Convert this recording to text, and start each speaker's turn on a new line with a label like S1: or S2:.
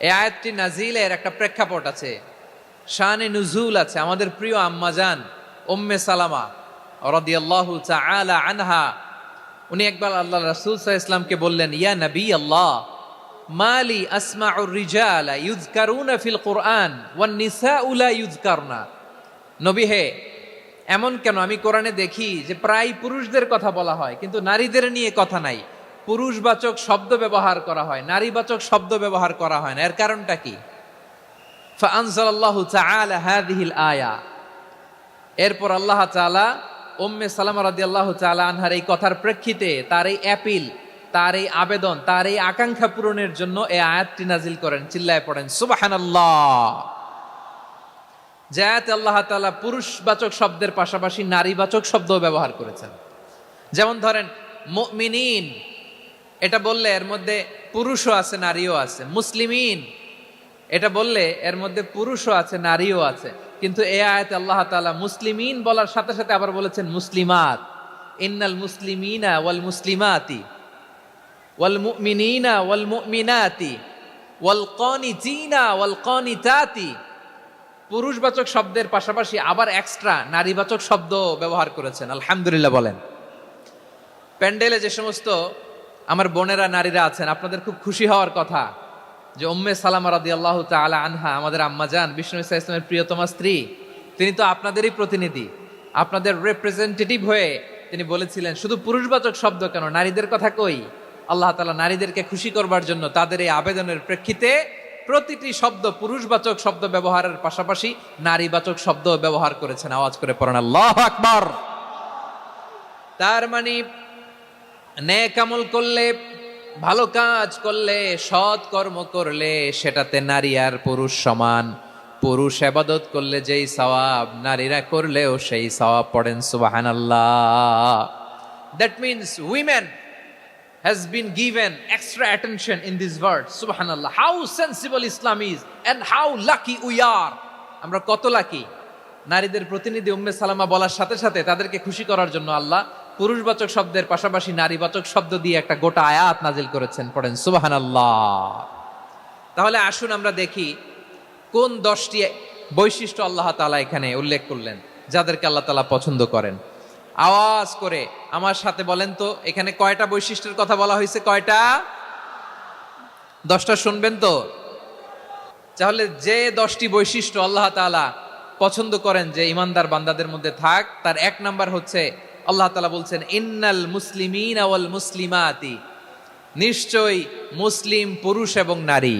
S1: এই আয়াতটি নাজিলের একটা প্রেক্ষাপট আছে, শানে নুজুল আছে। আমাদের প্রিয় আম্মাজান উম্মে সালামা রাদিয়াল্লাহু তাআলা আনহা, উনি একবার আল্লাহ রাসূল সাল্লাল্লাহু আলাইহি ওয়াসাল্লামকে বললেন, ইয়া নবী আল্লাহ, মালি আসমাউর রিজালা ইউযকারুনা ফিল কুরআন ওয়ান নিসাউ লা ইউযকারনা। নবী হে, এমন কেন আমি কোরআনে দেখি যে প্রায় পুরুষদের কথা বলা হয় কিন্তু নারীদের নিয়ে কথা নাই, পুরুষবাচক শব্দ ব্যবহার করা হয়, নারীবাচক শব্দ ব্যবহার করা হয় না, এর কারণটা কি? ফাআনজালাল্লাহু তাআলা হাযিহিল আয়া। এরপর আল্লাহ তাআলা উম্মে সালামা রাদিয়াল্লাহু তাআলা আনহার এই কথার প্রেক্ষিতে তার এই অ্যাপিল, তার এই আবেদন, তার এই আকাঙ্ক্ষা পূরণের জন্য এই আয়াতটি নাজিল করেন। চিল্লায় পড়েন সুবহানাল্লাহ। যে আয়াতে আল্লাহ তাআলা পুরুষবাচক শব্দের পাশাপাশি নারীবাচক শব্দও ব্যবহার করেছেন। যেমন ধরেন মুমিনিন, এটা বললে এর মধ্যে পুরুষও আছে নারীও আছে। মুসলিমিন, এটা বললে এর মধ্যে পুরুষও আছে নারীও আছে। কিন্তু এই আয়াতে আল্লাহ তাআলা মুসলিমিন বলার সাথে সাথে আবার বলেছেন মুসলিমাত। ইন্নাল মুসলিমিনা ওয়াল মুসলিমাতি ওয়াল মুমিনিনা ওয়াল মুমিনাতি ওয়াল কানিতিনা ওয়াল কানিতাতি। পুরুষবাচক শব্দের পাশাপাশি আবার এক্সট্রা নারীবাচক শব্দ ব্যবহার করেছেন। আলহামদুলিল্লাহ বলেন। প্যান্ডেলে যে সমস্ত আমার বোনেরা নারীরা আছেন, আপনাদের খুব খুশি হওয়ার কথা যে উম্মে সালামা রাদিয়াল্লাহু তাআলা আনহা, আমাদের আম্মাজান বিষ্ণু ইসা ইসলামের প্রিয়তমা স্ত্রী, তিনি তো আপনাদেরই প্রতিনিধি, আপনাদের রিপ্রেজেন্টেটিভ হয়ে তিনি বলেছিলেন শুধু পুরুষবাচক শব্দ কেন, নারীদের কথা কই। আল্লাহ তাআলা নারীদেরকে খুশি করবার জন্য তাদের এই আবেদনের প্রেক্ষিতে প্রতিটি শব্দ পুরুষবাচক শব্দ ব্যবহারের পাশাপাশি নারীবাচক শব্দ ব্যবহার করেছেন। আওয়াজ করে পড়েন আল্লাহু আকবার। তার মানে নেক আমল করলে, ভালো কাজ করলে, সৎ কর্ম করলে সেটাতে নারী আর পুরুষ সমান। পুরুষ ইবাদত করলে যেই সওয়াব, নারীরা করলেও সেই সওয়াব। পড়েন সুবহানাল্লাহ। That means women has been given extra attention in this verse. Subhanallah, how sensible Islam is and how lucky we are. আমরা কত লাকি। নারীদের প্রতিনিধি উম্মে সালামা বলার সাথে সাথে তাদেরকে খুশি করার জন্য আল্লাহ পুরুষবাচক শব্দের পাশাপাশি নারীবাচক শব্দ দিয়ে একটা গোটা আয়াত নাজিল করেছেন। পড়েন সুবহানাল্লাহ। তাহলে আসুন আমরা দেখি কোন 10টি বৈশিষ্ট্য আল্লাহ তাআলা এখানে উল্লেখ করলেন যাদেরকে আল্লাহ তাআলা পছন্দ করেন। আওয়াজ করে আমার সাথে বলেন তো, এখানে কয়টা বৈশিষ্ট্যের কথা বলা হয়েছে? কয়টা? 10টা শুনবেন তো। তাহলে যে 10টি বৈশিষ্ট্য আল্লাহ তাআলা পছন্দ করেন যে ইমানদার বান্দাদের মধ্যে থাক, তার 1 নাম্বার হচ্ছে আল্লাহ তাআলা বলছেন ইন্নাল মুসলিমিনা ওয়াল মুসলিমাতি, নিশ্চয়ই মুসলিম পুরুষ এবং নারী